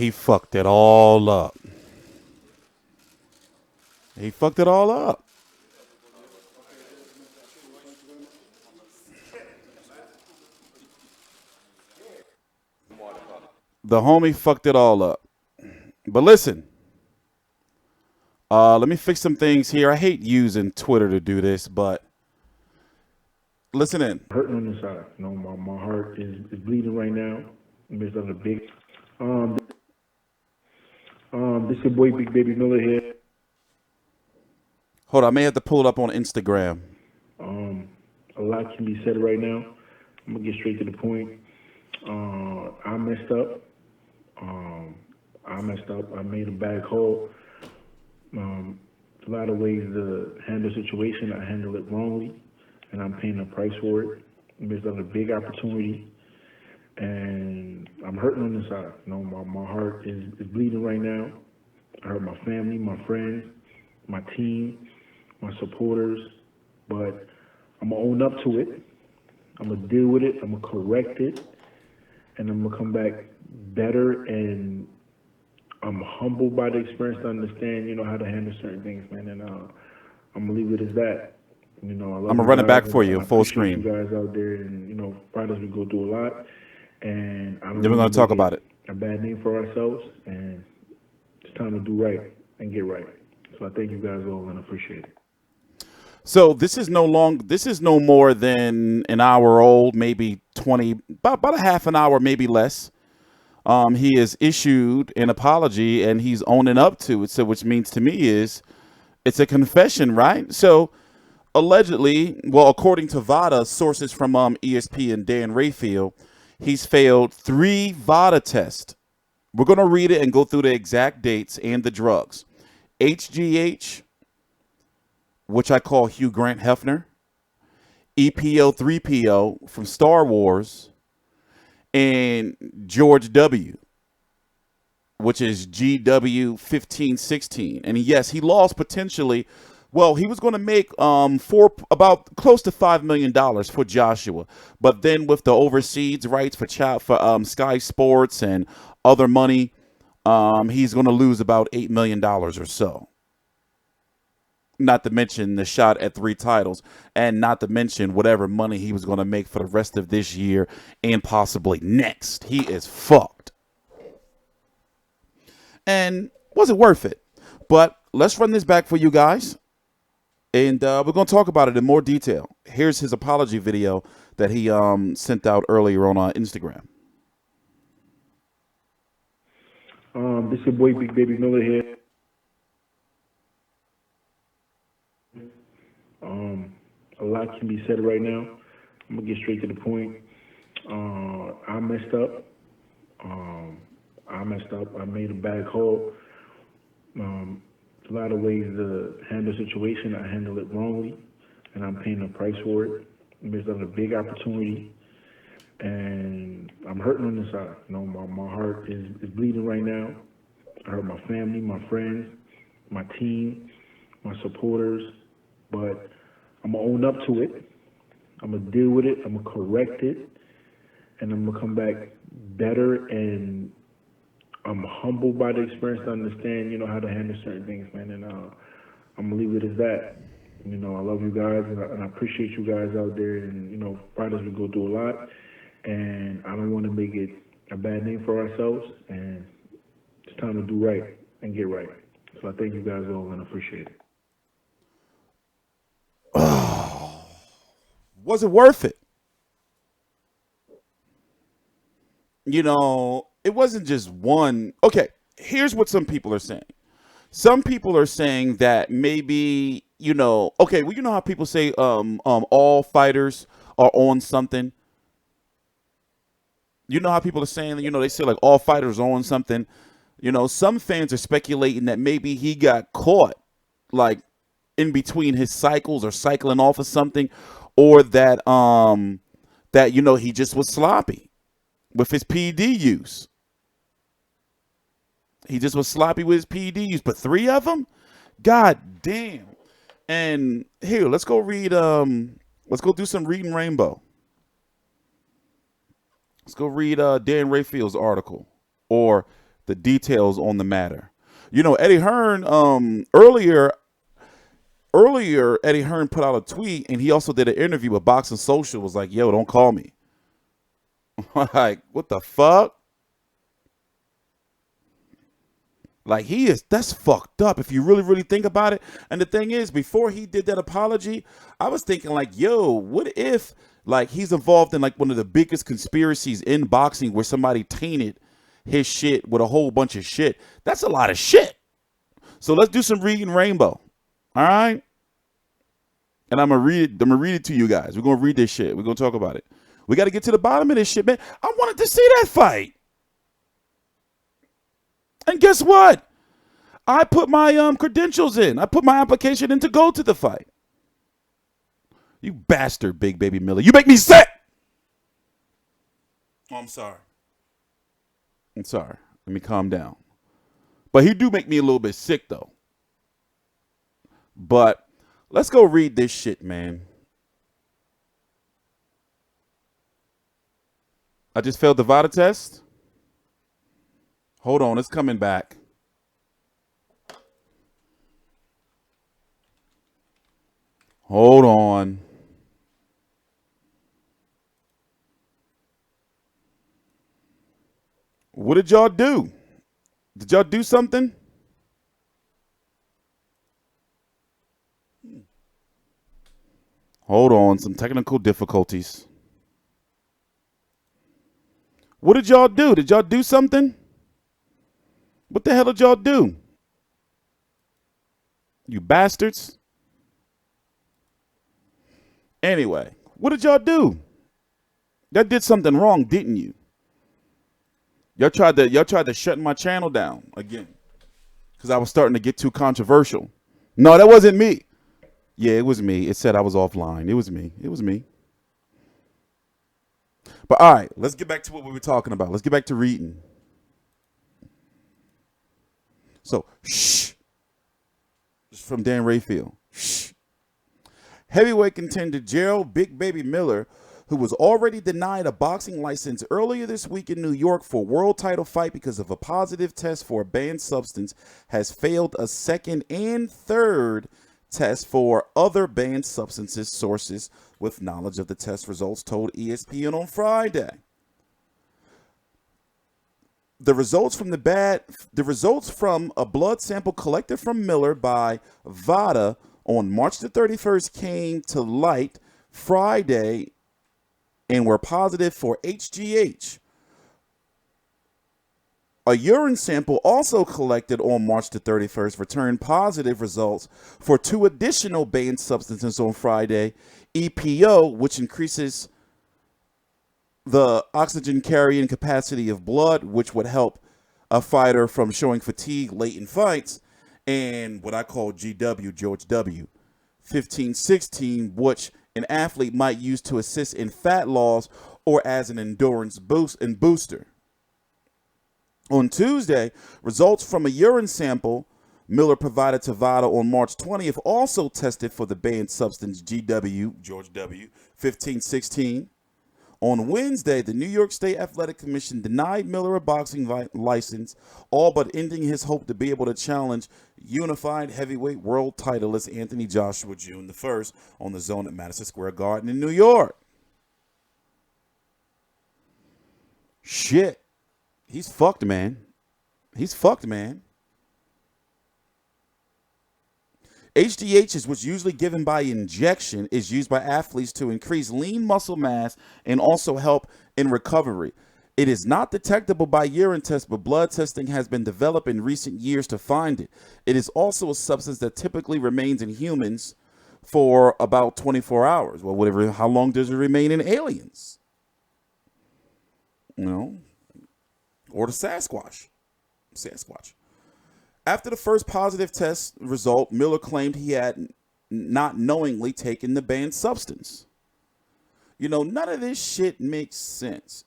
He fucked it all up. He fucked it all up. The homie fucked it all up. But listen, let me fix some things here. I hate using Twitter to do this, but listen in. Hurting on the side. You know, my heart is bleeding right now. Midst of the big. This is your boy Big Baby Miller here. Hold on, I may have to pull it up on Instagram. A lot can be said right now. I'm gonna get straight to the point. I messed up. I made a bad call. A lot of ways to handle the situation. I handled it wrongly, and I'm paying a price for it. Midst of a big opportunity, and I'm hurting on the side. You know, my heart is bleeding right now. I hurt my family, my friends, my team, my supporters, but I'm gonna own up to it. I'm gonna deal with it. I'm gonna correct it, and I'm gonna come back better. And I'm humbled by the experience to understand, you know, how to handle certain things, man. And I'm gonna leave it as that. You know, I love I'm gonna run it back for you, full screen. You guys out there, and you know, fighters, we go through a lot, and I don't. Then we're gonna talk about it. A bad name for ourselves, and it's time to do right and get right. So I thank you guys all, and I appreciate it. So this is no more than an hour old, maybe 20, about a half an hour, maybe less. He has issued an apology and he's owning up to it. So which means to me is it's a confession, right? So allegedly, well, according to Vada, sources from ESPN, Dan Rayfield, he's failed 3 Vada tests. We're going to read it and go through the exact dates and the drugs. HGH, which I call Hugh Grant Hefner, EPO 3PO from Star Wars, and George W., which is GW1516. And yes, he lost potentially. Well, he was going to make about close to $5 million for Joshua, but then with the overseas rights for Sky Sports and other money, he's going to lose about $8 million or so. Not to mention the shot at 3 titles, and not to mention whatever money he was going to make for the rest of this year and possibly next. He is fucked. And was it worth it? But let's run this back for you guys. And we're going to talk about it in more detail. Here's his apology video that he sent out earlier on Instagram. This is your boy Big Baby Miller here. A lot can be said right now. I'm gonna get straight to the point. I messed up. I made a bad call. A lot of ways to handle the situation. I handled it wrongly, and I'm paying a price for it. It's a big opportunity, and I'm hurting on the side. You know, my heart is bleeding right now. I hurt my family, my friends, my team, my supporters, but I'm gonna own up to it. I'm gonna deal with it. I'm gonna correct it, and I'm gonna come back better. And I'm humbled by the experience to understand, you know, how to handle certain things, man. And I'm gonna leave it as that. You know, I love you guys, and I appreciate you guys out there. And you know, fighters, we go through a lot, and I don't want to make it a bad name for ourselves. And it's time to do right and get right. So I thank you guys all, and I appreciate it. Was it worth it? You know, it wasn't just one. Okay, here's what some people are saying. Some people are saying that maybe, you know, okay, well, you know how people say all fighters are on something? You know how people are saying, you know, they say like all fighters are on something. You know, some fans are speculating that maybe he got caught like in between his cycles or cycling off of something, or that that, you know, he just was sloppy with his PD use. He just was sloppy with his PD use. But 3 of them? God damn. And here, let's go read let's go do some reading Rainbow. Let's go read Dan Rayfield's article, or the details on the matter. You know, Eddie Hearn, earlier Eddie Hearn put out a tweet, and he also did an interview with Boxing Social, was like, yo, don't call me. Like, what the fuck? Like, that's fucked up if you really, really think about it. And the thing is, before he did that apology, I was thinking like, yo, what if like he's involved in like one of the biggest conspiracies in boxing where somebody tainted his shit with a whole bunch of shit? That's a lot of shit. So let's do some reading rainbow. All right. And I'm gonna read it to you guys. We're gonna read this shit. We're gonna talk about it. We got to get to the bottom of this shit, man. I wanted to see that fight. And guess what? I put my credentials in. I put my application in to go to the fight. You bastard, Big Baby Miller. You make me sick. Oh, I'm sorry. I'm sorry. Let me calm down. But he do make me a little bit sick, though. But let's go read this shit, man. I just failed the Vada test. Hold on, it's coming back. Hold on. What did y'all do? Did y'all do something? Hold on, some technical difficulties. What did y'all do? Did y'all do something? What the hell did y'all do? You bastards. Anyway, what did y'all do? Y'all did something wrong, didn't you? Y'all tried to shut my channel down again because I was starting to get too controversial. No, that wasn't me. Yeah, it was me. It said I was offline. It was me. It was me. But all right, let's get back to what we were talking about. Let's get back to reading. So, shh. This is from Dan Rayfield. Shh. Heavyweight contender Jarrell Big Baby Miller, who was already denied a boxing license earlier this week in New York for a world title fight because of a positive test for a banned substance, has failed a second and third test for other banned substances, sources with knowledge of the test results told ESPN on Friday. The results from a blood sample collected from Miller by Vada on March the 31st came to light Friday and were positive for HGH. A urine sample also collected on March the 31st returned positive results for two additional banned substances on Friday, EPO, which increases the oxygen carrying capacity of blood, which would help a fighter from showing fatigue late in fights, and what I call GW, George W. 1516, which an athlete might use to assist in fat loss or as an endurance boost and booster. On Tuesday, results from a urine sample Miller provided to Vada on March 20th also tested for the banned substance GW, George W. 1516. On Wednesday, the New York State Athletic Commission denied Miller a boxing license, all but ending his hope to be able to challenge unified heavyweight world titleist Anthony Joshua June the 1st on the DAZN at Madison Square Garden in New York. Shit. He's fucked, man. He's fucked, man. HGH is what's usually given by injection, is used by athletes to increase lean muscle mass and also help in recovery. It is not detectable by urine tests, but blood testing has been developed in recent years to find it. It is also a substance that typically remains in humans for about 24 hours. Well, whatever. How long does it remain in aliens? You know, or the Sasquatch. After the first positive test result, Miller claimed he had not knowingly taken the banned substance. You know, none of this shit makes sense.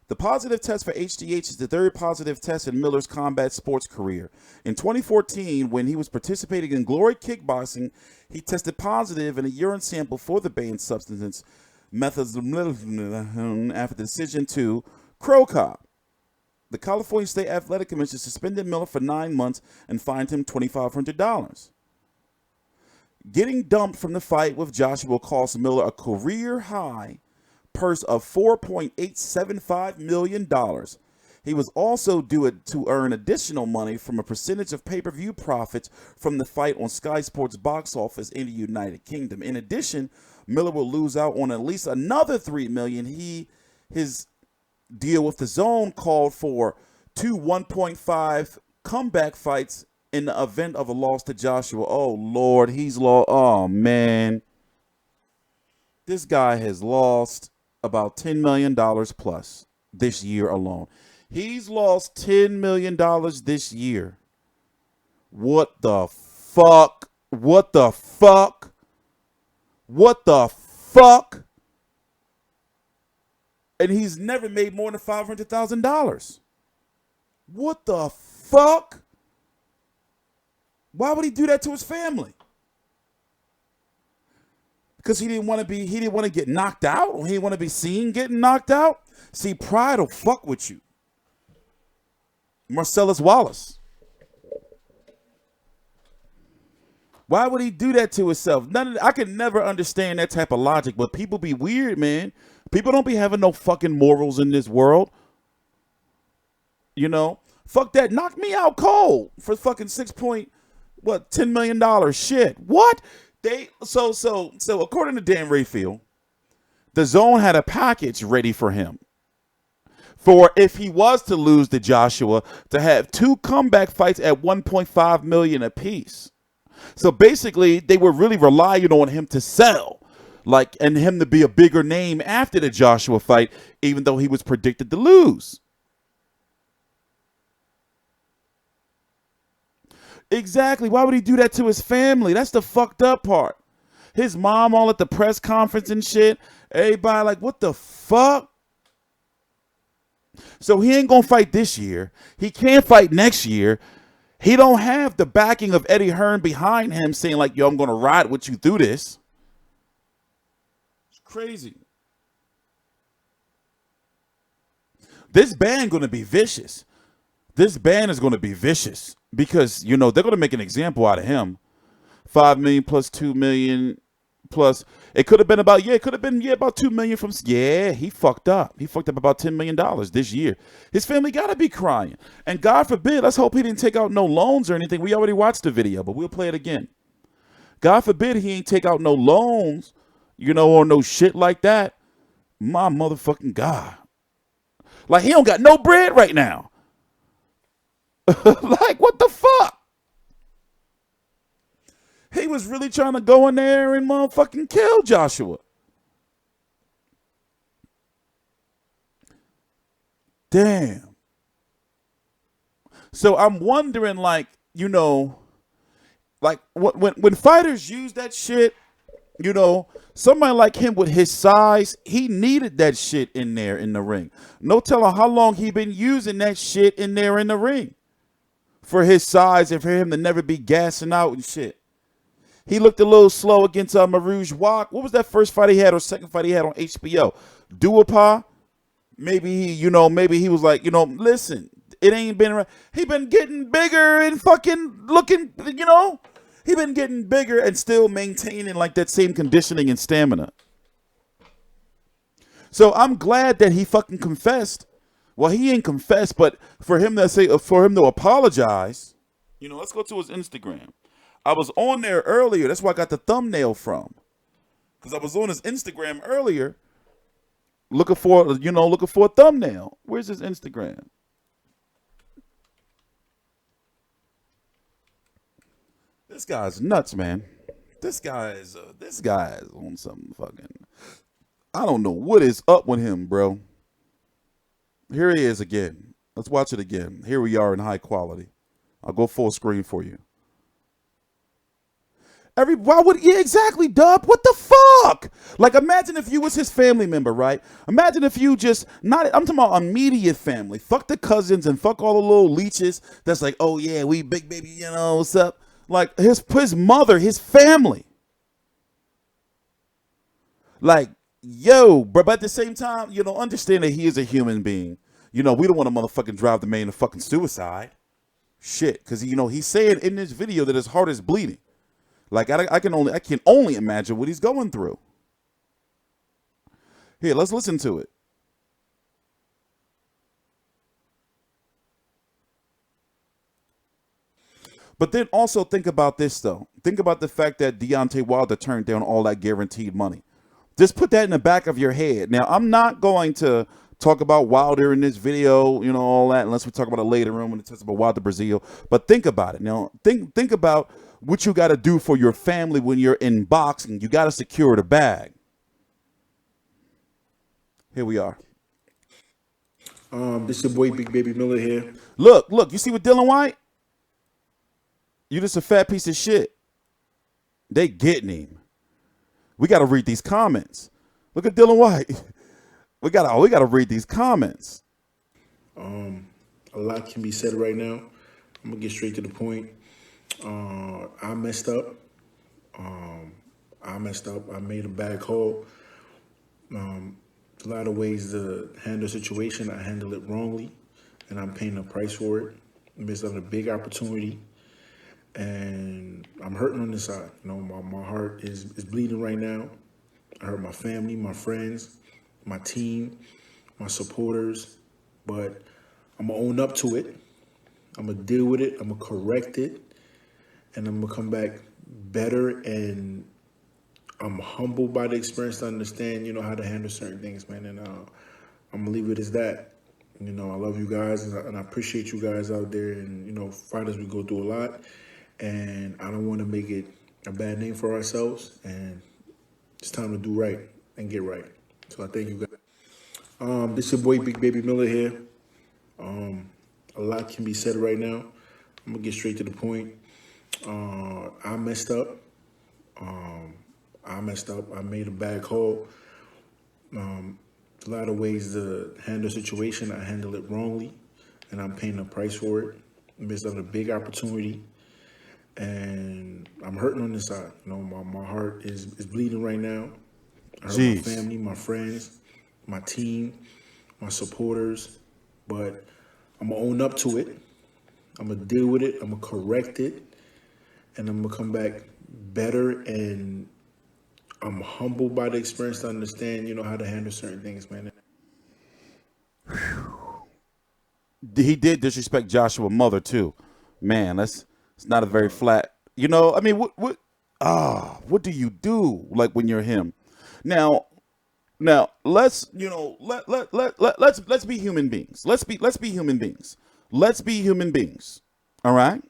The positive test for HGH is the third positive test in Miller's combat sports career. In 2014, when he was participating in Glory Kickboxing, he tested positive in a urine sample for the banned substance methods after the decision to crow cop. The California State Athletic Commission suspended Miller for 9 months and fined him $2,500. Getting dumped from the fight with Joshua cost Miller a career-high purse of $4.875 million. He was also due to earn additional money from a percentage of pay-per-view profits from the fight on Sky Sports box office in the United Kingdom. In addition, Miller will lose out on at least another $3 million. His deal with the DAZN called for 2 1.5 comeback fights in the event of a loss to Joshua. Oh, Lord, he's lost. Oh, man. This guy has lost about $10 million plus this year alone. He's lost $10 million this year. What the fuck? What the fuck? What the fuck? And he's never made more than $500,000. What the fuck? Why would he do that to his family? Because he didn't want to get knocked out, or he didn't want to be seen getting knocked out. See, pride will fuck with you. Marcellus Wallace. Why would he do that to himself? I can never understand that type of logic, but people be weird, man. People don't be having no fucking morals in this world. You know? Fuck that. Knock me out cold for fucking $10 million shit. What? So according to Dan Rayfield, the DAZN had a package ready for him. For if he was to lose to Joshua, to have 2 comeback fights at $1.5 million apiece. So basically, they were really relying on him to sell, and him to be a bigger name after the Joshua fight, even though he was predicted to lose. Exactly. Why would he do that to his family? That's the fucked up part. His mom all at the press conference and shit. Everybody like, what the fuck? So he ain't gonna fight this year. He can't fight next year. He don't have the backing of Eddie Hearn behind him saying like, yo, I'm gonna ride with you through this. It's crazy. This ban gonna be vicious. This ban is gonna be vicious because, you know, they're gonna make an example out of him. 5 million plus 2 million plus. It could have been about, about 2 million from, he fucked up. He fucked up about $10 million this year. His family got to be crying. And God forbid, let's hope he didn't take out no loans or anything. We already watched the video, but we'll play it again. God forbid he ain't take out no loans, you know, or no shit like that. My motherfucking God. Like, he don't got no bread right now. Like, what the fuck? He was really trying to go in there and motherfucking kill Joshua. Damn. So I'm wondering, like, you know, like when fighters use that shit, you know, somebody like him with his size, he needed that shit in there in the ring. No telling how long he been using that shit in there in the ring for his size and for him to never be gassing out and shit. He looked a little slow against Marouge Wak. What was that first fight he had or second fight he had on HBO? Duopa? Maybe he was like, you know, listen, it ain't been right. He been getting bigger and fucking looking, you know, he been getting bigger and still maintaining like that same conditioning and stamina. So I'm glad that he fucking confessed. Well, he ain't confessed, but for him to apologize, you know, let's go to his Instagram. I was on there earlier. That's where I got the thumbnail from. Because I was on his Instagram earlier looking for a thumbnail. Where's his Instagram? This guy's nuts, man. This guy is on something fucking. I don't know what is up with him, bro. Here he is again. Let's watch it again. Here we are in high quality. I'll go full screen for you. Exactly, Dub. What the fuck? Like, imagine if you was his family member, right? Imagine if you I'm talking about immediate family. Fuck the cousins and fuck all the little leeches that's like, oh yeah, we big baby, you know, what's up? Like, his mother, his family. Like, yo, but at the same time, you know, understand that he is a human being. we don't want to motherfucking drive the man to fucking suicide. Shit, because he's saying in this video that his heart is bleeding. Like I can only imagine what he's going through. Here, let's listen to it. But then also think about this, though. Think about the fact that Deontay Wilder turned down all that guaranteed money. Just put that in the back of your head. Now, I'm not going to talk about Wilder in this video, all that, unless we talk about it later on when it talks about Wilder Brazil. But think about it. Now, think about what you got to do for your family when you're in boxing. You got to secure the bag. Here we are. This is your boy Big Baby Miller here. Look, you see what Dylan White? You just a fat piece of shit. They getting him. We got to read these comments. Look at Dylan White. We got to read these comments. A lot can be said right now. I'm gonna get straight to the point. I messed up. I made a bad call. A lot of ways to handle a situation. I handle it wrongly, and I'm paying a price for it. I missed out on a big opportunity. And I'm hurting on this side. My heart is bleeding right now. I hurt my family, my friends, my team, my supporters. But I'm going to own up to it. I'm going to deal with it. I'm going to correct it. And I'm going to come back better. And I'm humbled by the experience to understand, how to handle certain things, man. And I'm going to leave it as that. I love you guys. And I appreciate you guys out there. And, fighters, we go through a lot. And I don't want to make it a bad name for ourselves. And it's time to do right and get right. So I thank you guys. This is your boy Big Baby Miller here. A lot can be said right now. I'm going to get straight to the point. I messed up. I made a bad call. A lot of ways to handle a situation. I handle it wrongly. And I'm paying a price for it. I missed out on a big opportunity. And I'm hurting on this side. My heart is bleeding right now. I hurt my family, my friends, my team, my supporters. But I'm going to own up to it. I'm going to deal with it. I'm going to correct it. And I'm going to come back better. And I'm humbled by the experience to understand, how to handle certain things, man. He did disrespect Joshua's mother, too. Man, it's not a very flat, what do you do like when you're him? Now let's let's be human beings. Let's be human beings. Let's be human beings. All right?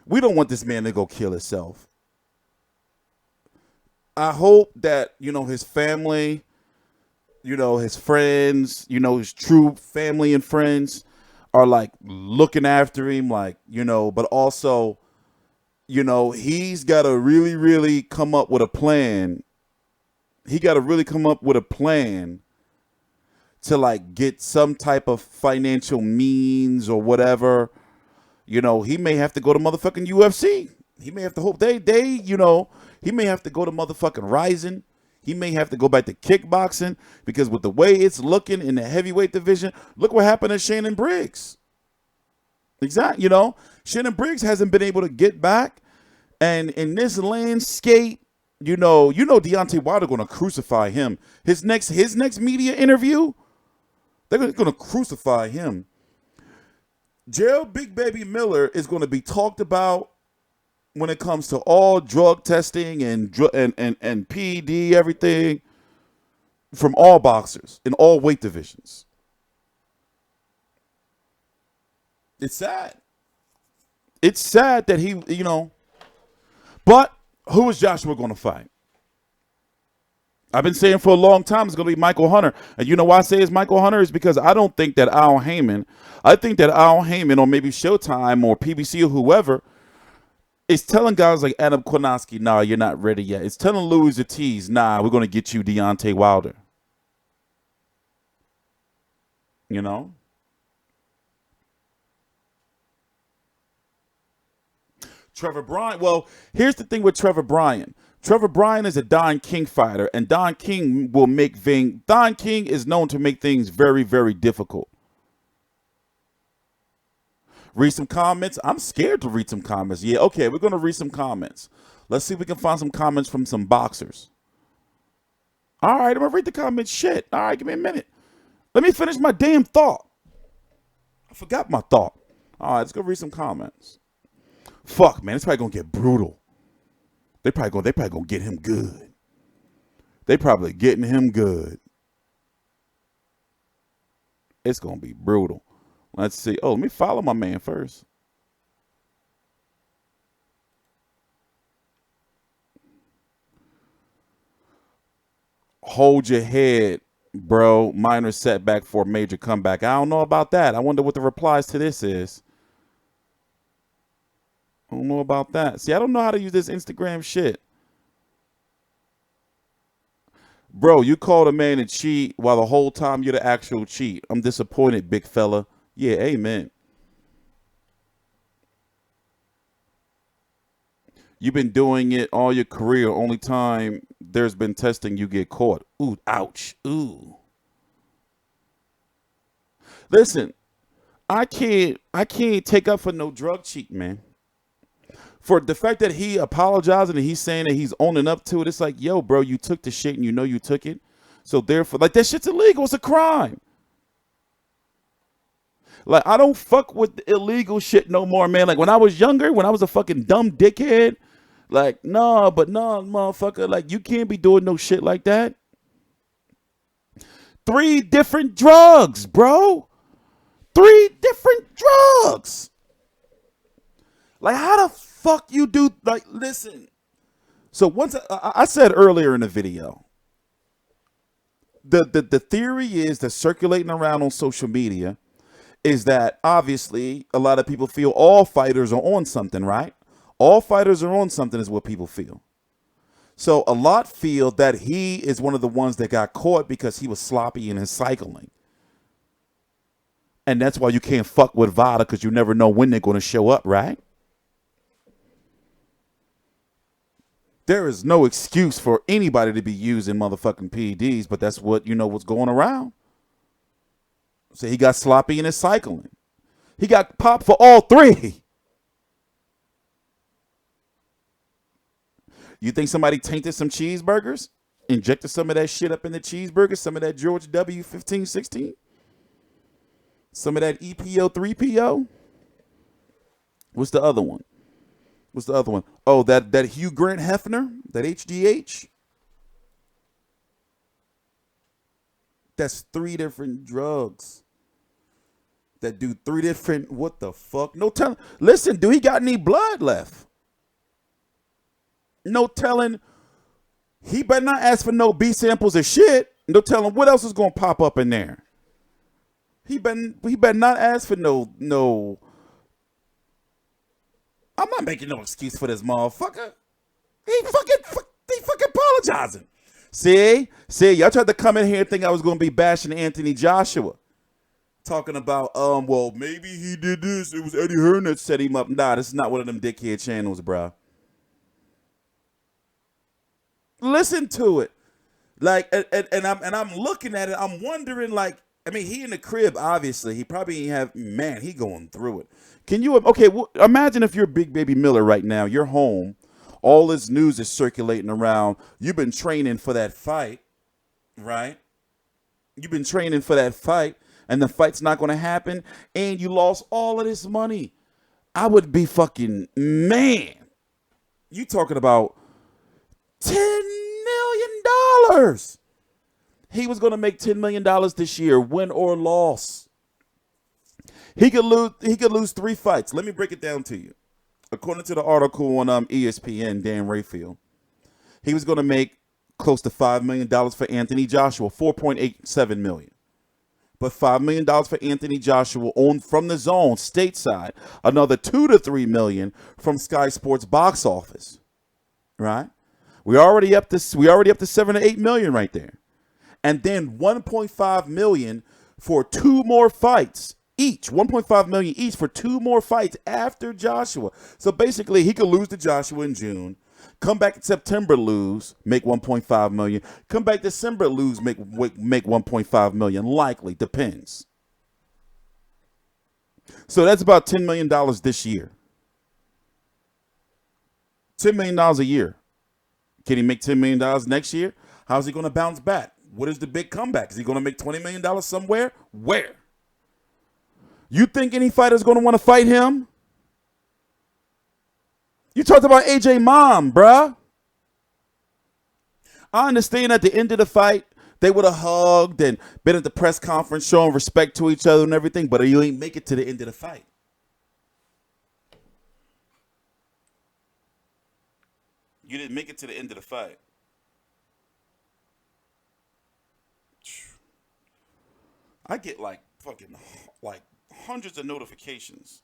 We don't want this man to go kill himself. I hope that, his family, his friends, his true family and friends are like looking after him, like, but also, he's got to really, really come up with a plan. He got to really come up with a plan to like get some type of financial means or whatever. He may have to go to motherfucking UFC. He may have to hope he may have to go to motherfucking Ryzen. He may have to go back to kickboxing because with the way it's looking in the heavyweight division, look what happened to Shannon Briggs. Exactly. Shannon Briggs hasn't been able to get back. And in this landscape, Deontay Wilder going to crucify him. His next media interview, they're going to crucify him. Jarrell Big Baby Miller is going to be talked about when it comes to all drug testing and PD, everything from all boxers in all weight divisions. It's sad. It's sad that he, but who is Joshua going to fight? I've been saying for a long time it's going to be Michael Hunter. And you know why I say it's Michael Hunter? Is because I don't think that Al Heyman or maybe Showtime or PBC or whoever is telling guys like Adam Kownacki, nah, you're not ready yet. It's telling Louis Ortiz, nah, we're going to get you Deontay Wilder. Trevor Bryan. Well, here's the thing with Trevor Bryan. Trevor Bryan is a Don King fighter, and Don King will make things. Don King is known to make things very, very difficult. Read some comments. I'm scared to read some comments. Yeah, okay, we're going to read some comments. Let's see if we can find some comments from some boxers. All right, I'm going to read the comments. Shit. All right, give me a minute. Let me finish my damn thought. I forgot my thought. All right, let's go read some comments. Fuck, man, it's probably going to get brutal. They probably gonna get him good. They probably getting him good. It's going to be brutal. Let's see. Oh, let me follow my man first. Hold your head, bro. Minor setback for a major comeback. I don't know about that. I wonder what the replies to this is. I don't know about that. See, I don't know how to use this Instagram shit. Bro, you called a man a cheat while the whole time you're the actual cheat. I'm disappointed, big fella. Yeah, amen. You've been doing it all your career. Only time there's been testing, you get caught. Ooh, ouch. Ooh. Listen, I can't take up for no drug cheat, man. For the fact that he apologizing and he's saying that he's owning up to it, it's like, yo, bro, you took the shit and you know you took it. So therefore, like, that shit's illegal. It's a crime. Like, I don't fuck with illegal shit no more, man. Like, when I was younger, when I was a fucking dumb dickhead, like, no, motherfucker, like, you can't be doing no shit like that. 3 different drugs, bro. 3 different drugs. Like, how the fuck you do, like, listen. So once I said earlier in the video, the theory is that circulating around on social media is that obviously a lot of people feel all fighters are on something, right? All fighters are on something is what people feel. So a lot feel that he is one of the ones that got caught because he was sloppy in his cycling. And that's why you can't fuck with Vada, because you never know when they're going to show up, right? There is no excuse for anybody to be using motherfucking Ped'S, but that's what, you know, what's going around. So he got sloppy in his cycling. He got popped for all 3. You think somebody tainted some cheeseburgers? Injected some of that shit up in the cheeseburger? Some of that George W1516? Some of that EPO 3PO? What's the other one? What's the other one? Oh, that Hugh Grant Hefner? That HGH? That's 3 different drugs that do 3 different, what the fuck? No telling. Listen, do he got any blood left? No telling. He better not ask for no B samples of shit. No telling what else is going to pop up in there. He better not ask for no. I'm not making no excuse for this motherfucker. He fucking apologizing. See, y'all tried to come in here and think I was going to be bashing Anthony Joshua. Talking about, well, maybe he did this. It was Eddie Hearn that set him up. Nah, this is not one of them dickhead channels, bro. Listen to it. Like, and I'm looking at it. I'm wondering, like, I mean, he in the crib, obviously. He probably ain't have, man, he going through it. Can you, okay, well, imagine if you're Big Baby Miller right now. You're home. All this news is circulating around. You've been training for that fight, right? You've been training for that fight, and the fight's not going to happen, and you lost all of this money. I would be fucking, man. You talking about $10 million. He was going to make $10 million this year, win or loss. He could lose 3 fights. Let me break it down to you. According to the article on ESPN, Dan Rayfield, he was going to make close to $5 million for Anthony Joshua, $4.87 million. But $5 million for Anthony Joshua from the zone, stateside. Another $2 to $3 million from Sky Sports box office. Right? We already up to $7 to $8 million right there. And then $1.5 million for 2 more fights each. $1.5 million each for 2 more fights after Joshua. So basically, he could lose to Joshua in June. Come back in September, lose, make 1.5 million. Come back December, lose, make 1.5 million. Likely, depends. So that's about $10 million this year. $10 million a year. Can he make $10 million next year? How's he going to bounce back? What is the big comeback? Is he going to make $20 million somewhere? Where? You think any fighter's going to want to fight him? You talked about AJ Mom, bruh. I understand at the end of the fight, they would have hugged and been at the press conference showing respect to each other and everything, but you ain't make it to the end of the fight. You didn't make it to the end of the fight. I get like fucking like hundreds of notifications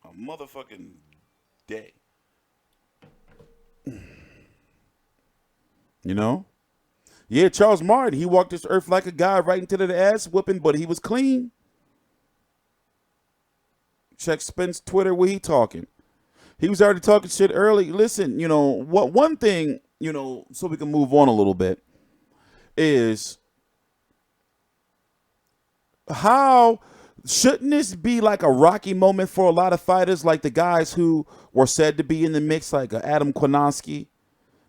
a motherfucking day. You know? Yeah, Charles Martin, he walked this earth like a guy right into the ass whooping, but he was clean. Check Spence Twitter where he talking. He was already talking shit early. Listen, you know, what one thing, you know, so we can move on a little bit, is how shouldn't this be like a rocky moment for a lot of fighters, like the guys who were said to be in the mix, like a Adam Kownacki,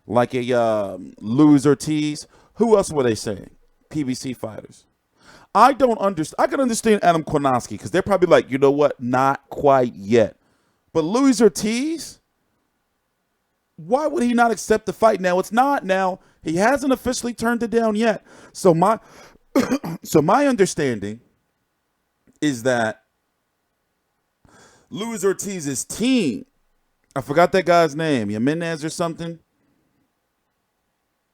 like a Luis Ortiz? Who else were they saying? PBC fighters. I don't understand. I can understand Adam Kownacki because they're probably like, you know what, not quite yet. But Luis Ortiz, why would he not accept the fight now? It's not now. He hasn't officially turned it down yet. So my understanding is that Luis Ortiz's team, I forgot that guy's name, Jimenez or something,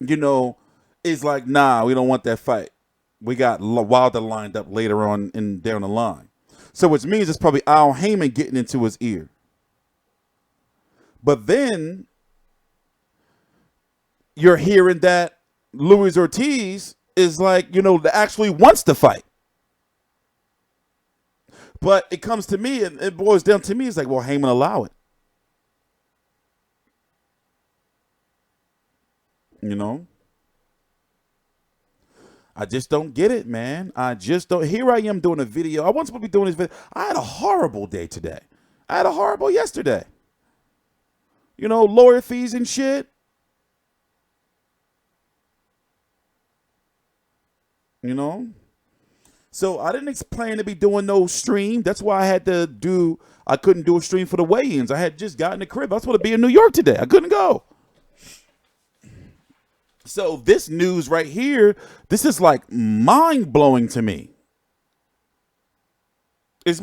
you know, is like, nah, we don't want that fight. We got Wilder lined up later on down the line. So which means it's probably Al Heyman getting into his ear. But then you're hearing that Luis Ortiz is like, you know, actually wants to fight. But it comes to me, and it boils down to me, it's like, well, Heyman allow it. You know? I just don't get it, man. I just don't. Here I am doing a video. I wasn't supposed to be doing this video. I had a horrible day today. I had a horrible yesterday. You know, lawyer fees and shit. You know? So I didn't plan to be doing no stream. That's why I couldn't do a stream for the weigh-ins. I had just gotten the crib. I was supposed to be in New York today. I couldn't go. So this news right here, this is like mind-blowing to me.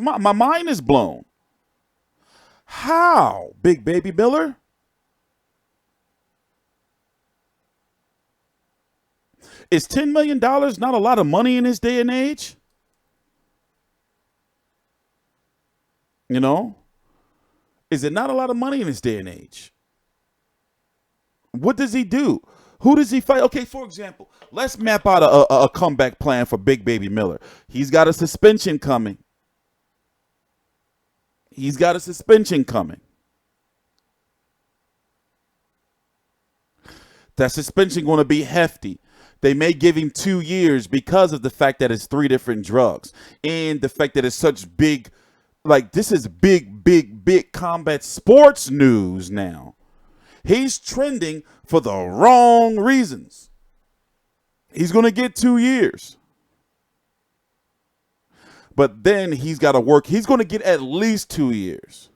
My mind is blown. How, Big Baby Miller? Is $10 million not a lot of money in this day and age? You know? Is it not a lot of money in this day and age? What does he do? Who does he fight? Okay, for example, let's map out a comeback plan for Big Baby Miller. He's got a suspension coming. That suspension going to be hefty. They may give him 2 years because of the fact that it's 3 different drugs and the fact that it's such big, like this is big combat sports news now. He's trending for the wrong reasons. He's going to get 2 years. But then he's got to work. He's going to get at least 2 years.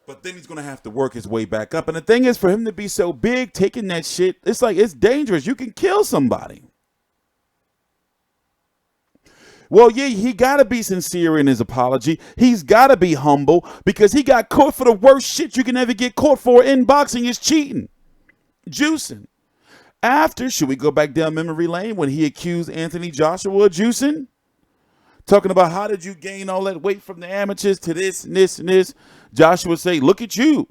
But then he's going to have to work his way back up. And the thing is, for him to be so big, taking that shit, it's like, it's dangerous. You can kill somebody. Well, yeah, he got to be sincere in his apology. He's got to be humble because he got caught for the worst shit you can ever get caught for in boxing is cheating, juicing. After, should we go back down memory lane when he accused Anthony Joshua of juicing? Talking about how did you gain all that weight from the amateurs to this and this and this. Joshua say, look at you.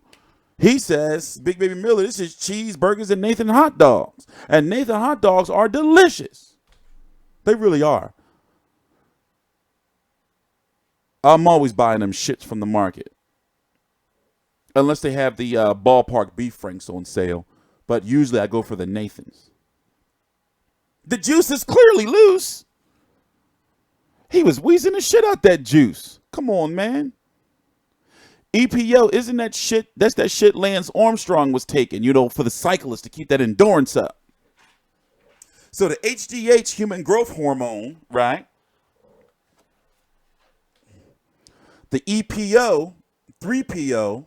He says, Big Baby Miller, this is cheeseburgers and Nathan hot dogs. And Nathan hot dogs are delicious. They really are. I'm always buying them shits from the market. Unless they have the ballpark beef franks on sale. But usually I go for the Nathans. The juice is clearly loose. He was wheezing the shit out that juice. Come on, man. EPO, isn't that shit? That's that shit Lance Armstrong was taking, you know, for the cyclist to keep that endurance up. So the HGH, human growth hormone, right? The EPO, 3PO.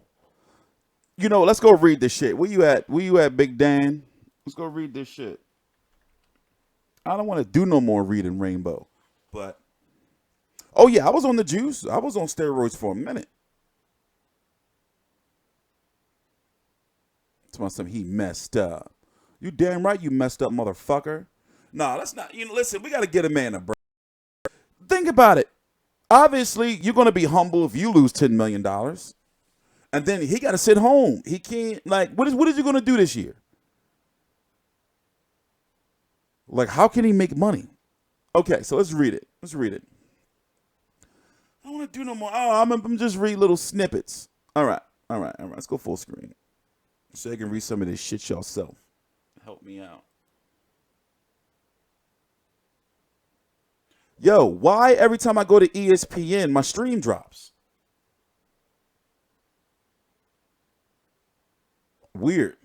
You know, let's go read this shit. Where you at? Where you at, Big Dan? Let's go read this shit. I don't want to do no more reading Rainbow. But, oh yeah, I was on the juice. I was on steroids for a minute. Tell me something, he messed up. You damn right you messed up, motherfucker. Nah, that's not, you know, listen, we got to get a man a break. Think about it. Obviously, you're going to be humble if you lose $10 million. And then he got to sit home. He can't, like, what is he going to do this year? Like, how can he make money? Okay, so let's read it. Let's read it. I don't want to do no more. Oh, I'm just read little snippets. All right. Let's go full screen. So you can read some of this shit yourself. Help me out. Yo, why every time I go to ESPN, my stream drops? Weird.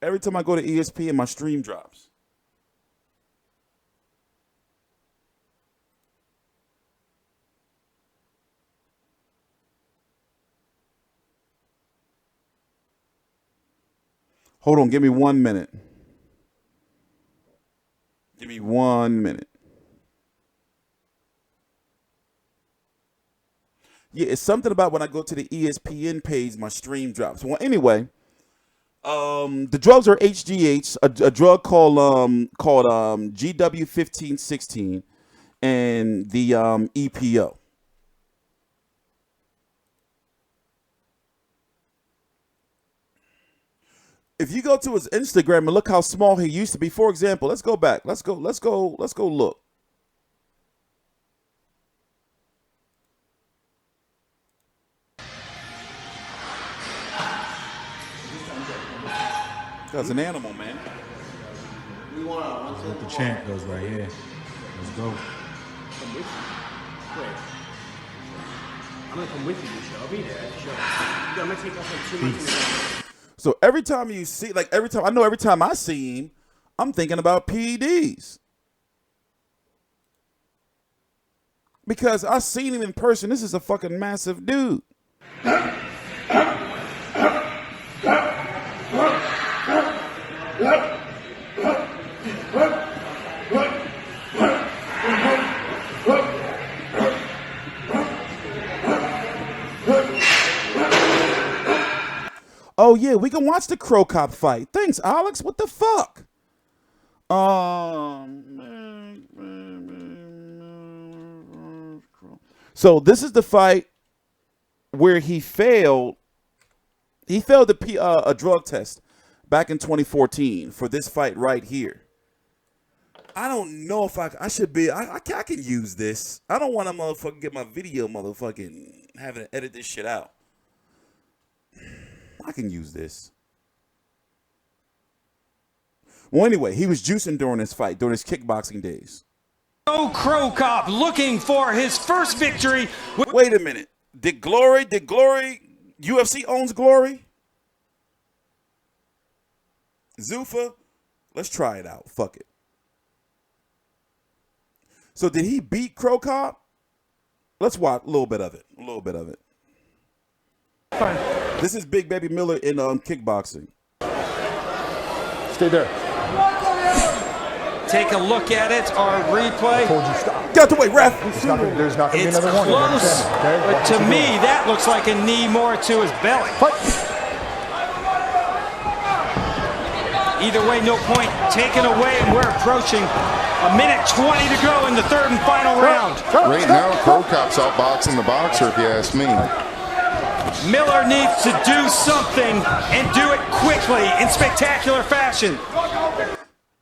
Every time I go to ESPN, my stream drops. Hold on, give me 1 minute. Give me 1 minute. Yeah, it's something about when I go to the ESPN page, my stream drops. Well, anyway, the drugs are HGH, a drug called GW1516, and the EPO. If you go to his Instagram and look how small he used to be, for example, let's go back. Let's go look. That's an animal, man. The champ goes right here. Let's go. Come with you. Wait. I'm gonna come with you, show. I'll be there at the show. I'm gonna take off like 2 months. So every time you see, like every time I see him, I'm thinking about PEDs. Because I seen him in person. This is a fucking massive dude. Oh yeah, we can watch the Crow Cop fight. Thanks, Alex. What the fuck? So this is the fight where he failed. He failed a drug test back in 2014 for this fight right here. I don't know if I should be. I can use this. I don't want to motherfucking get my video motherfucking having to edit this shit out. I can use this. Well, anyway, he was juicing during this fight, during his kickboxing days. Crow Cop looking for his first victory. Wait a minute. Did Glory, UFC owns Glory? Zuffa? Let's try it out. Fuck it. So did he beat Crow Cop? Let's watch a little bit of it. Fine. This is Big Baby Miller in kickboxing. Stay there. Take a look at it, our replay. I told you stop. Get out the way, ref. There's not going to be It's another one. close, Okay? but to me, that looks like a knee more to his belly. Fight. Either way, no point taken away, and we're approaching a minute 20 to go in the third and final round. Right now, Crow Cop's outboxing the boxer, if you ask me. Miller needs to do something and do it quickly in spectacular fashion.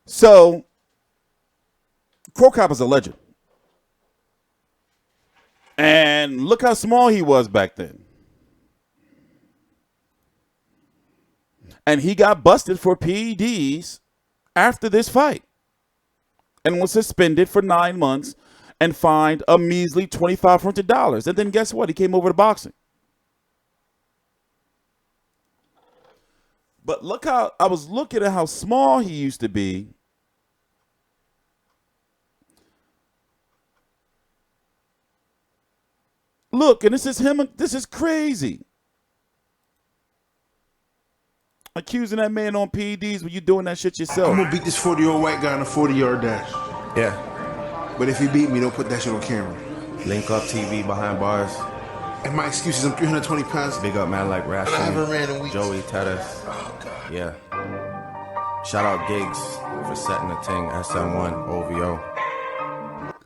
So Cro Cop is a legend. And look how small he was back then. And he got busted for PEDs after this fight and was suspended for 9 months and fined a measly $2,500. And then guess what? He came over to boxing. But look how I was looking at how small he used to be. Look, and this is him. This is crazy. Accusing that man on PEDs when you doing that shit yourself. I'm gonna beat this 40-year-old white guy in a 40-yard dash. Yeah. But if he beat me, don't put that shit on camera. Link Up TV behind bars. And my excuse is I'm 320 pounds. Big up man like Rash. I haven't ran in weeks. Joey Tedder. Oh, God. Yeah. Shout out Gigs for setting the thing. SM1 OVO.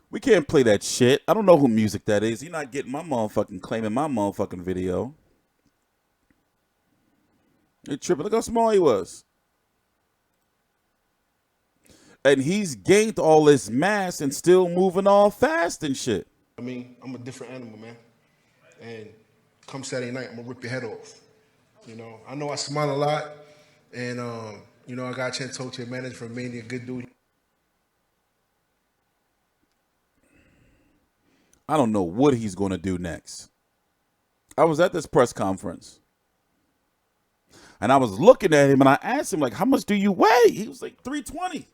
We can't play that shit. I don't know who music that is. You're not getting my motherfucking claiming my motherfucking video. You're tripping. Look how small he was. And he's gained all this mass and still moving all fast and shit. I mean, I'm a different animal, man. And come Saturday night, I'm gonna rip your head off. You know, I know I smile a lot, and you know, I got a chance to talk to your manager from Mania, good dude. I don't know what he's going to do next. I was at this press conference. And I was looking at him and I asked him, like, how much do you weigh? He was like 320.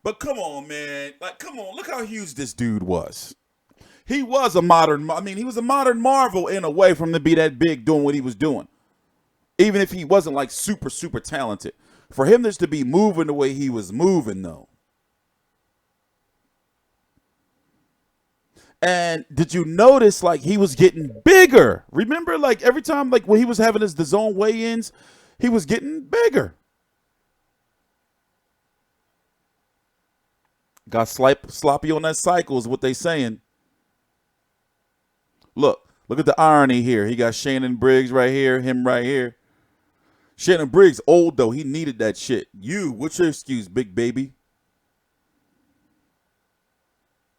But come on, man. Like, come on. Look how huge this dude was. He was a modern, I mean, he was a modern marvel in a way from to be that big doing what he was doing. Even if he wasn't like super, super talented. For him just to be moving the way he was moving, though. And did you notice, like, he was getting bigger? Remember, like, every time, like, when he was having his DAZN weigh-ins, he was getting bigger. Got sloppy on that cycle is what they saying. Look at the irony here. He got Shannon Briggs right here, him right here. Shannon Briggs old, though. He needed that shit. What's your excuse, big baby?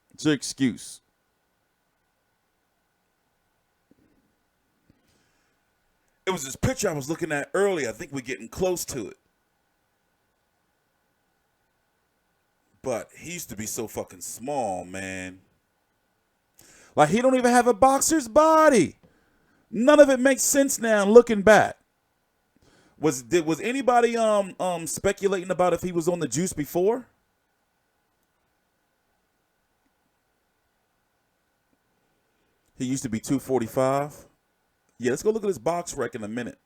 What's your excuse? It was this picture I was looking at earlier. I think we're getting close to it. But he used to be so fucking small, man. Like, he don't even have a boxer's body. None of it makes sense now looking back. Was anybody speculating about if he was on the juice before? He used to be 245. Yeah, let's go look at his box rec in a minute.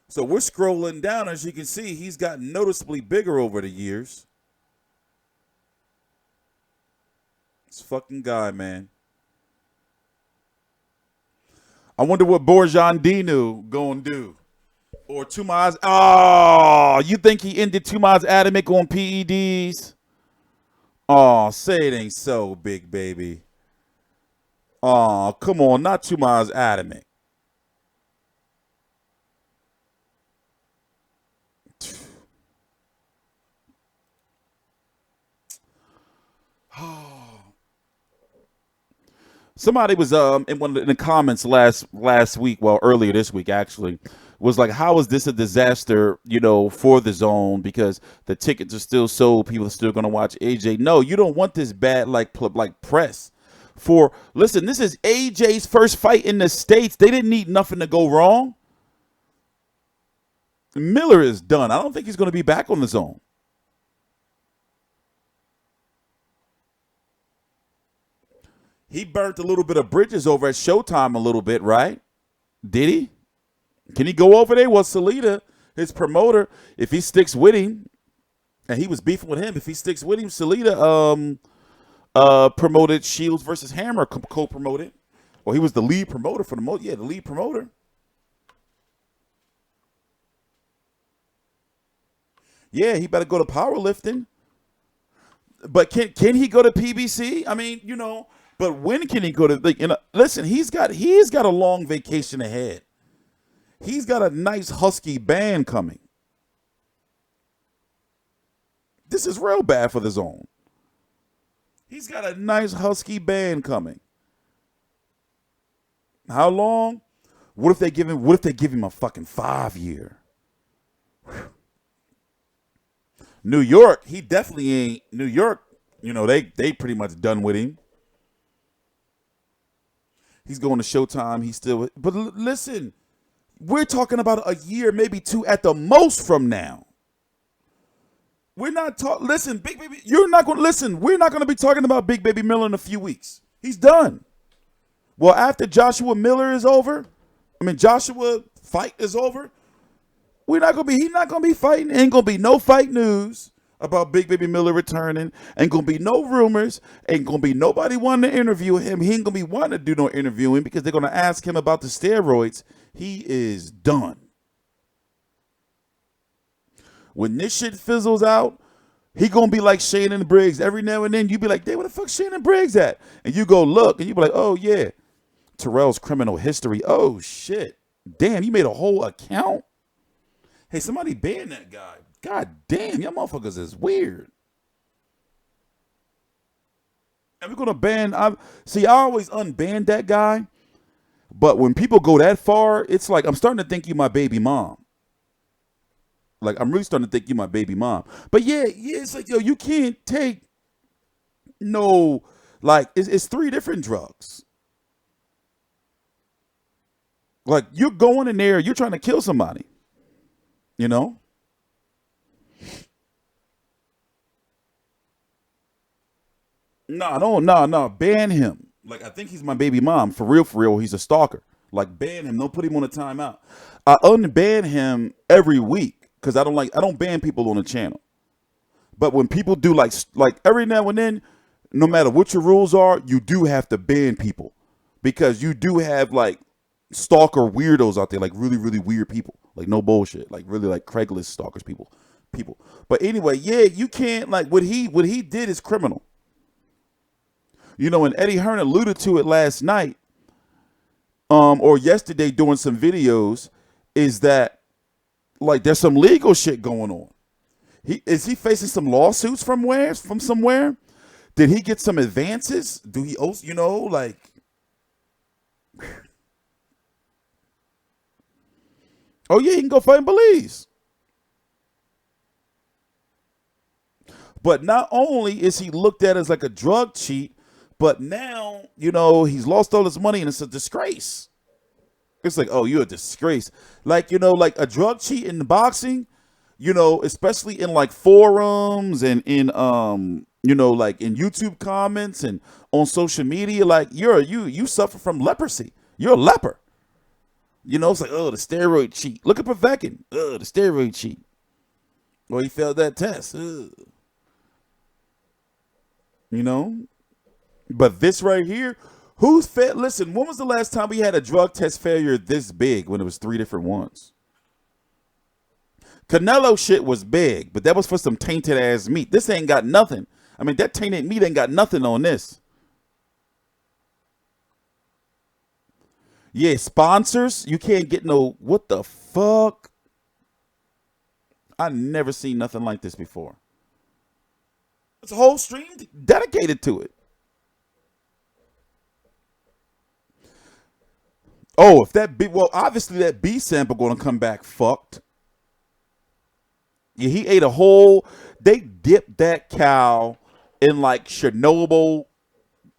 So we're scrolling down. As you can see, he's gotten noticeably bigger over the years. This fucking guy, man. I wonder what Borjan Dinu gonna do. Or Tumaz. Oh, you think he ended Tumaz Adamic on PEDs? Oh, say it ain't so, big baby. Oh, come on, not Tumaz Adamic. Somebody was in one of the comments last week, well, earlier this week actually, was like, how is this a disaster, you know, for the zone, because the tickets are still sold, people are still going to watch AJ. No, you don't want this bad like press. Listen, this is AJ's first fight in the States. They didn't need nothing to go wrong. Miller is done. I don't think he's going to be back on the zone. He burnt a little bit of bridges over at Showtime a little bit, right? Did he? Can he go over there? Well, Salita, his promoter, if he sticks with him, and he was beefing with him, if he sticks with him, Salita promoted Shields versus Hammer, co-promoted. Well, he was the lead promoter for the lead promoter. Yeah, he better go to powerlifting. But can he go to PBC? I mean, you know. But when can he go to listen, he's got a long vacation ahead. He's got a nice husky band coming. This is real bad for the zone. He's got a nice husky band coming. How long? What if they give him a fucking 5-year? New York, he definitely ain't. New York, you know, they pretty much done with him. He's going to Showtime. He's still. But listen, we're talking about a year, maybe 2 at the most from now. We're not talking. Listen, Big Baby, you're not going to listen. We're not going to be talking about Big Baby Miller in a few weeks. He's done. Well, after Joshua Miller is over, Joshua fight is over. He's not going to be fighting. Ain't going to be no fight news about Big Baby Miller returning. Ain't going to be no rumors. Ain't going to be nobody wanting to interview him. He ain't going to be wanting to do no interviewing because they're going to ask him about the steroids. He is done. When this shit fizzles out, he going to be like Shannon Briggs. Every now and then you be like, "Where the fuck Shannon Briggs at?" And you go look and you be like, "Oh yeah, Terrell's criminal history. Oh shit. Damn, you made a whole account? Hey, somebody ban that guy. God damn, y'all motherfuckers is weird." And we're gonna ban. I always unban that guy, but when people go that far, it's like I'm starting to think you my baby mom. Like I'm really starting to think you my baby mom. But yeah, it's like, yo, you can't take no, like it's 3 different drugs. Like you're going in there, you're trying to kill somebody. You know? No, ban him. Like I think he's my baby mom. For real, he's a stalker. Like ban him. Don't put him on a timeout. I unban him every week because I don't ban people on the channel. But when people do like every now and then, no matter what your rules are, you do have to ban people because you do have like stalker weirdos out there, like really, really weird people. Like no bullshit. Like really like Craigslist stalkers people. But anyway, yeah, you can't like what he did is criminal. You know, and Eddie Hearn alluded to it last night, or yesterday doing some videos, is that like there's some legal shit going on. Is he facing some lawsuits from somewhere? Did he get some advances? Do he owe, you know, like oh yeah, he can go fight in Belize. But not only is he looked at as like a drug cheat, but now, you know, he's lost all his money and it's a disgrace. It's like, oh, you're a disgrace. Like, you know, like a drug cheat in boxing, you know, especially in like forums and in, you know, like in YouTube comments and on social media, like you suffer from leprosy. You're a leper. You know, it's like, oh, the steroid cheat. Look at Povetkin. Oh, the steroid cheat. Well, he failed that test. Ugh. You know? But this right here, who's fed? Listen, when was the last time we had a drug test failure this big when it was 3 different ones? Canelo shit was big, but that was for some tainted ass meat. This ain't got nothing. I mean, that tainted meat ain't got nothing on this. Yeah, sponsors, you can't get no, what the fuck? I never seen nothing like this before. It's a whole stream dedicated to it. Oh, if that B, well, obviously that B sample gonna come back fucked. Yeah, he ate a whole. They dipped that cow in like Chernobyl,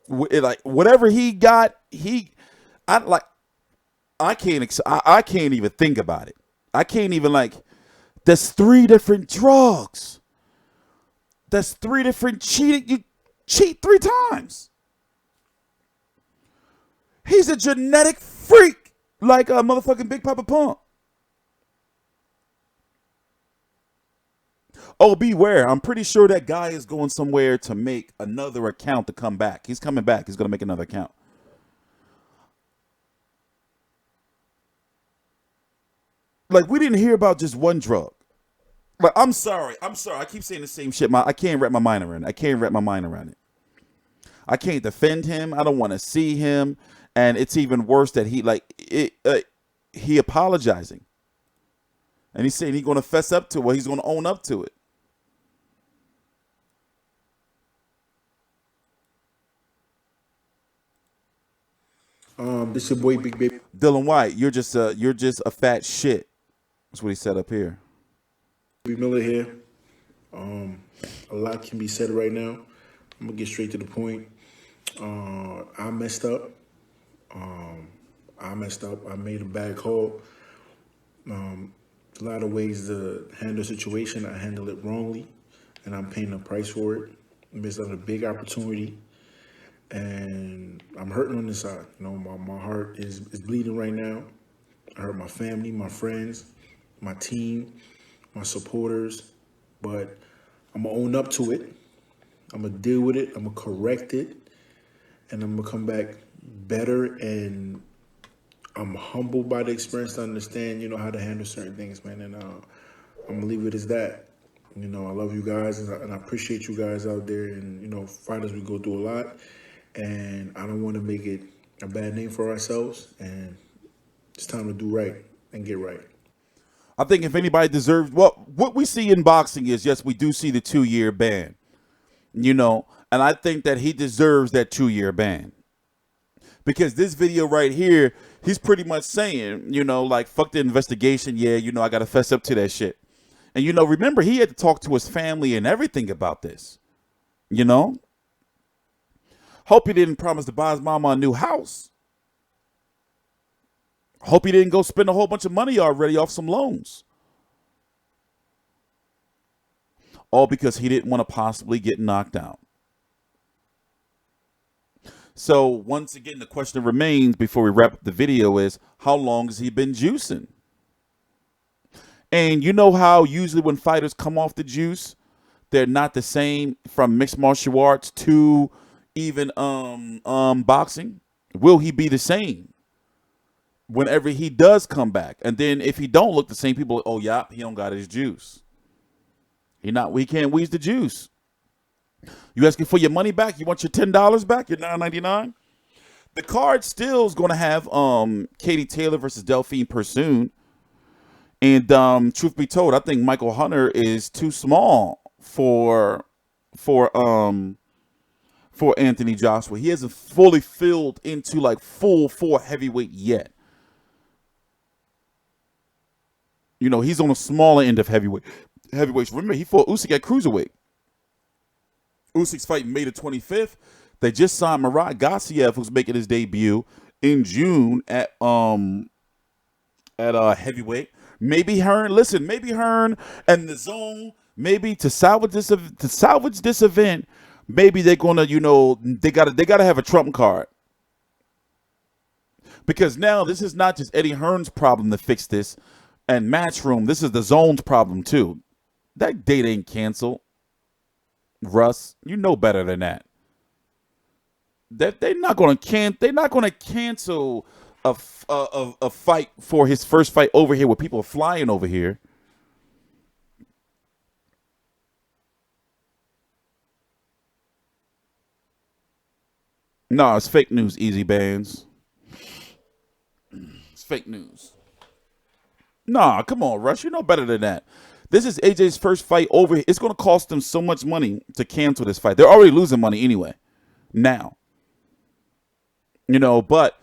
like whatever he got. I can't even think about it. I can't even like. That's 3 different drugs. That's 3 different cheating. You cheat 3 times. He's a genetic freak, like a motherfucking Big Papa Pump. Oh, beware. I'm pretty sure that guy is going somewhere to make another account to come back. He's coming back. He's going to make another account. Like, we didn't hear about just one drug. But I'm sorry. I keep saying the same shit. I can't wrap my mind around it. I can't defend him. I don't want to see him. And it's even worse that he apologizing. And he's saying he's going to fess up to it. He's going to own up to it. This your boy, Big Baby. Dylan White, you're just a fat shit. That's what he said up here. Miller here. A lot can be said right now. I'm gonna get straight to the point. I messed up. I made a bad call. A lot of ways to handle the situation. I handled it wrongly, and I'm paying the price for it. I missed out on a big opportunity, and I'm hurting on this side. You know, my heart is bleeding right now. I hurt my family, my friends, my team, my supporters, but I'm gonna own up to it. I'm gonna deal with it. I'm gonna correct it, and I'm gonna come back better. And I'm humbled by the experience to understand, you know, how to handle certain things, man. And I'm gonna leave it as that. You know, I love you guys, and I appreciate you guys out there. And you know, fighters, we go through a lot, and I don't want to make it a bad name for ourselves. And it's time to do right and get right. I think if anybody deserves, well, what we see in boxing is, yes, we do see the 2-year ban, you know, and I think that he deserves that 2-year ban. Because this video right here, he's pretty much saying, you know, like, fuck the investigation. Yeah, you know, I got to fess up to that shit. And, you know, remember, he had to talk to his family and everything about this, you know. Hope he didn't promise to buy his mama a new house. Hope he didn't go spend a whole bunch of money already off some loans. All because he didn't want to possibly get knocked out. So once again, the question remains before we wrap up the video is, how long has he been juicing? And you know how usually when fighters come off the juice, they're not the same from mixed martial arts to even boxing? Will he be the same whenever he does come back? And then if he don't look the same, people, oh yeah, he don't got his juice. He can't wheeze the juice. You asking for your money back? You want your $10 back? Your $9.99? The card still is going to have Katie Taylor versus Delphine Persoon. And truth be told, I think Michael Hunter is too small for Anthony Joshua. He hasn't fully filled into like full 4 heavyweight yet. You know, he's on the smaller end of heavyweights. Remember, he fought Usyk at cruiserweight. Usyk's fight May the 25th. They just signed Murat Gassiev, who's making his debut in June at heavyweight. Maybe Hearn and the Zone, maybe to salvage this event, maybe they're gonna, you know, they gotta have a trump card. Because now this is not just Eddie Hearn's problem to fix this and Matchroom. This is the Zone's problem too. That date ain't canceled. Russ, you know better than that. That they're not gonna cancel a fight for his first fight over here with people flying over here. No, it's fake news, Easy Bands. It's fake news. Nah, come on, Russ. You know better than that. This is AJ's first fight over. It's going to cost them so much money to cancel this fight. They're already losing money anyway. Now. You know, but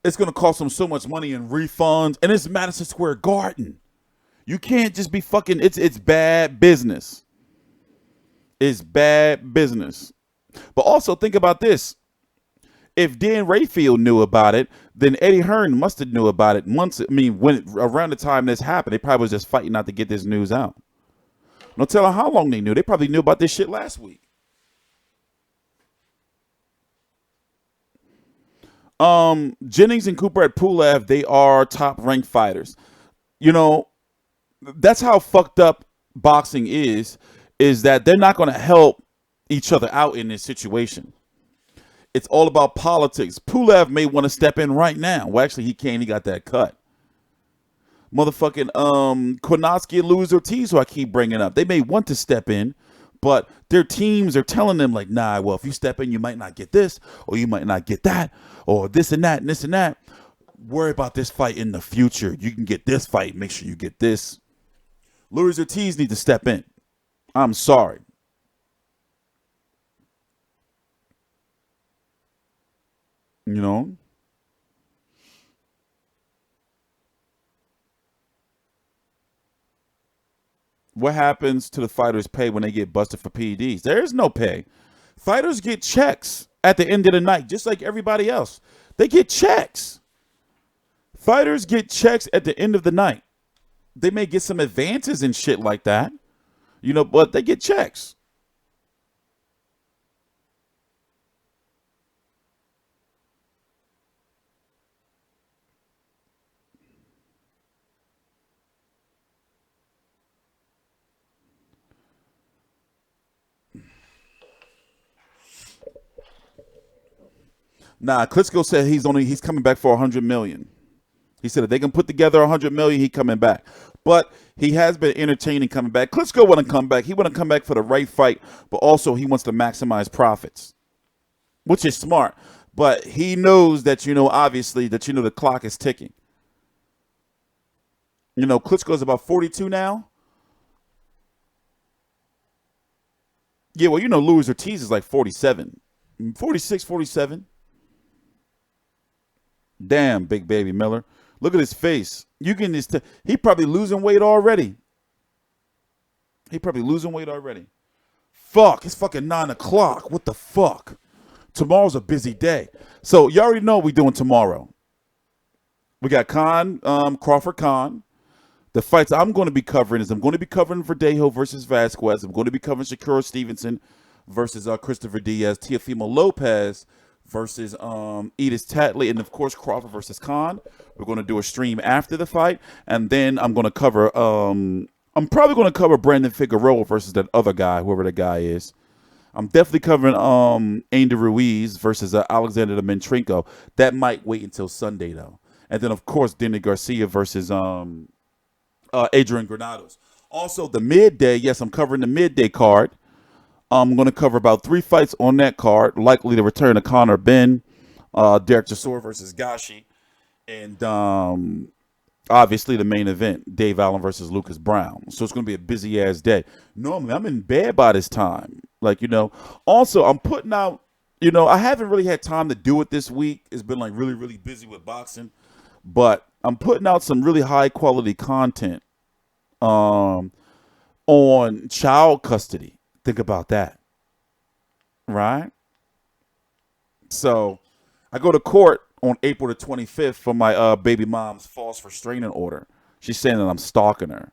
it's going to cost them so much money in refunds. And it's Madison Square Garden. You can't just be fucking. It's bad business. It's bad business. But also think about this. If Dan Rayfield knew about it, then Eddie Hearn must have knew about it months. I mean, when around the time this happened, they probably was just fighting not to get this news out. Don't tell them how long they knew. They probably knew about this shit last week. Jennings and Cooper at Pulev, they are top-ranked fighters. You know, that's how fucked up boxing is that they're not going to help each other out in this situation. It's all about politics. Pulev may want to step in right now. Well, actually, he can't. He got that cut. Motherfucking Konoski and Luis Ortiz, who I keep bringing up, they may want to step in, but their teams are telling them, like, nah, well, if you step in, you might not get this, or you might not get that, or this and that, and this and that. worry about this fight in the future. You can get this fight. Make sure you get this. Luis Ortiz need to step in. I'm sorry. You know? What happens to the fighters' pay when they get busted for PEDs? There is no pay. Fighters get checks at the end of the night, just like everybody else. They get checks. Fighters get checks at the end of the night. They may get some advances and shit like that, you know, but they get checks. Nah, Klitschko said he's coming back for $100 million. He said if they can put together $100 million, he coming back. But he has been entertaining coming back. Klitschko want to come back. He want to come back for the right fight, but also he wants to maximize profits, which is smart. But he knows that, you know, obviously that, you know, the clock is ticking. You know, Klitschko's about 42 now. Yeah, well, you know, Luis Ortiz is like 47, 46, 47. Damn, big baby Miller. Look at his face. You can just he probably losing weight already. Fuck, it's fucking 9 o'clock. What the fuck? Tomorrow's a busy day. So you already know what we're doing tomorrow. We got Crawford Khan. The fights I'm going to be covering is I'm going to be covering Verdejo versus Vasquez. I'm going to be covering Shakur Stevenson versus Christopher Diaz. Teofimo Lopez versus Edis Tatley, and of course Crawford versus Khan. We're going to do a stream after the fight, and then I'm going to cover I'm probably going to cover Brandon Figueroa versus that other guy, whoever the guy is. I'm definitely covering Andy Ruiz versus Alexander Dominchenko. That might wait until Sunday though. And then of course Danny Garcia versus Adrian Granados. Also the midday, yes, I'm covering the midday card. I'm going to cover about 3 fights on that card. Likely the return of Conor Benn, Derek Chisora versus Gashi, and obviously the main event, Dave Allen versus Lucas Brown. So it's going to be a busy-ass day. Normally, I'm in bed by this time. Like, you know. Also, I'm putting out, you know, I haven't really had time to do it this week. It's been, like, really, really busy with boxing. But I'm putting out some really high-quality content on child custody. Think about that, right? So I go to court on April the 25th for my baby mom's false restraining order. She's saying that I'm stalking her.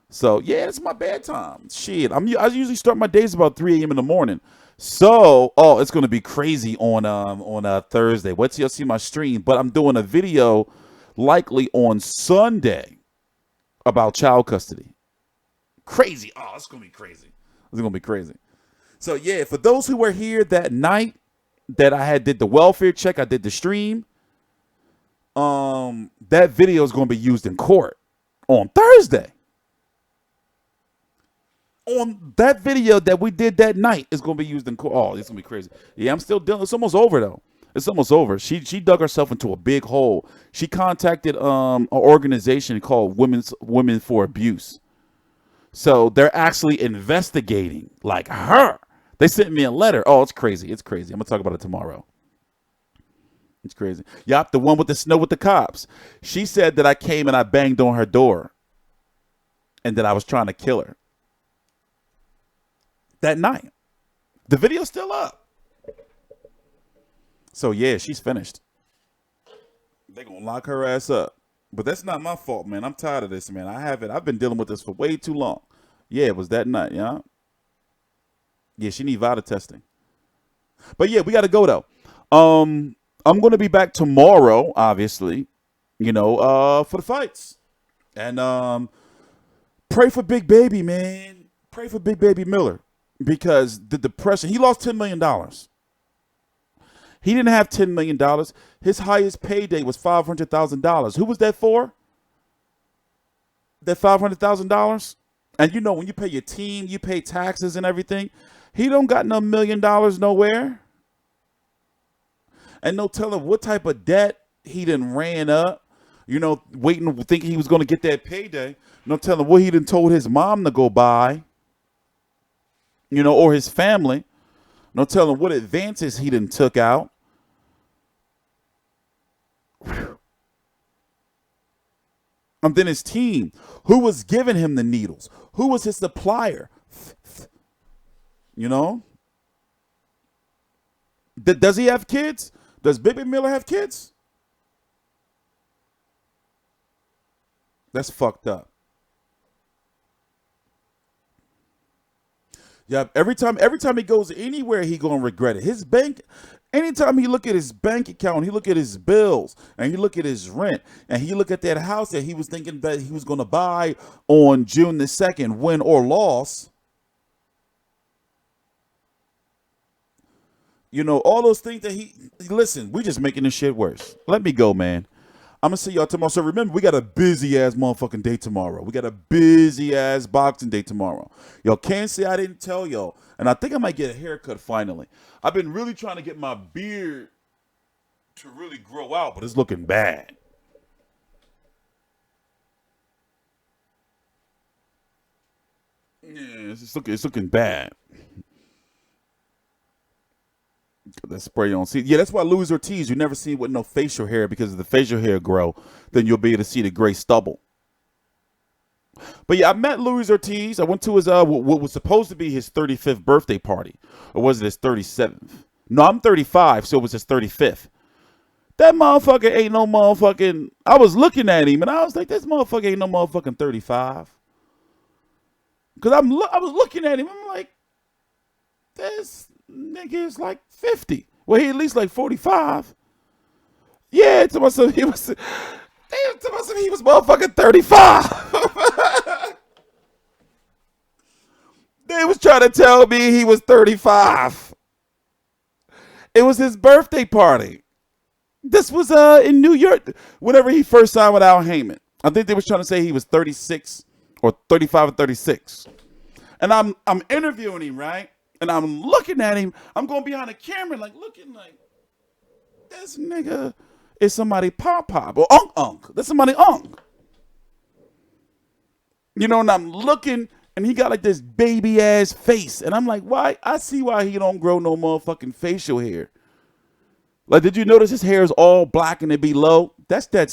So, yeah, it's my bedtime. Shit, I usually start my days about 3 a.m. in the morning. So, it's going to be crazy on Thursday. Wait till y'all see my stream. But I'm doing a video likely on Sunday about child custody. Crazy. Oh, it's going to be crazy. It's going to be crazy. So, yeah, for those who were here that night that I did the welfare check, I did the stream, that video is going to be used in court on Thursday. On that video that we did that night is going to be used in court. Oh, it's going to be crazy. Yeah, I'm still dealing. It's almost over, though. It's almost over. She dug herself into a big hole. She contacted an organization called Women for Abuse. So they're actually investigating, like, her. They sent me a letter. Oh, it's crazy. It's crazy. I'm going to talk about it tomorrow. It's crazy. Yup, the one with the snow with the cops. She said that I came and I banged on her door and that I was trying to kill her. That night. The video's still up. So, yeah, she's finished. They're going to lock her ass up. But that's not my fault, man. I'm tired of this, man. I've been dealing with this for way too long. Yeah, it was that night, yeah. Yeah, she need Vada testing. But yeah, we got to go though. I'm going to be back tomorrow, obviously, you know, for the fights. And pray for Big Baby, man. Pray for Big Baby Miller because the depression, he lost $10 million. He didn't have $10 million. His highest payday was $500,000. Who was that for? That $500,000? And you know, when you pay your team, you pay taxes and everything. He don't got no $1 million nowhere. And no telling what type of debt he done ran up, you know, waiting, thinking he was going to get that payday. No telling what he done told his mom to go buy, you know, or his family. No telling what advances he done took out. Whew. And then his team, who was giving him the needles? Who was his supplier? You know? Does he have kids? Does Baby Miller have kids? That's fucked up. Yeah, every time he goes anywhere, he gonna regret it. His bank, anytime he look at his bank account, he look at his bills, and he look at his rent, and he look at that house that he was thinking that he was gonna buy on June the 2nd, win or loss. You know, all those things that listen, we just making this shit worse. Let me go, man. I'm going to see y'all tomorrow. So remember, we got a busy-ass motherfucking day tomorrow. We got a busy-ass boxing day tomorrow. Y'all can't say I didn't tell y'all. And I think I might get a haircut finally. I've been really trying to get my beard to really grow out, but it's looking bad. Yeah, it's looking bad. That spray on. See, yeah, that's why Luis Ortiz, you never see with no facial hair, because if the facial hair grow, then you'll be able to see the gray stubble. But yeah, I met Luis Ortiz. I went to his what was supposed to be his 35th birthday party, or was it his 37th? No, I'm 35, so it was his 35th. That motherfucker ain't no motherfucking. I was looking at him and I was like, this motherfucker ain't no motherfucking 35. Cause I was looking at him. I'm like, this nigga is like 50. Well, he at least like 45. Yeah, to myself, he was motherfucking 35. They was trying to tell me he was 35. It was his birthday party. This was in New York, whenever he first signed with Al Heyman. I think they was trying to say he was 36 or 35 or 36. And I'm interviewing him, right? And I'm looking at him. I'm going behind the camera, like looking like, this nigga is somebody pop or unk. That's somebody unk. You know, and I'm looking, and he got like this baby ass face. And I'm like, why? I see why he don't grow no motherfucking facial hair. Like, did you notice his hair is all black and it be low? That's that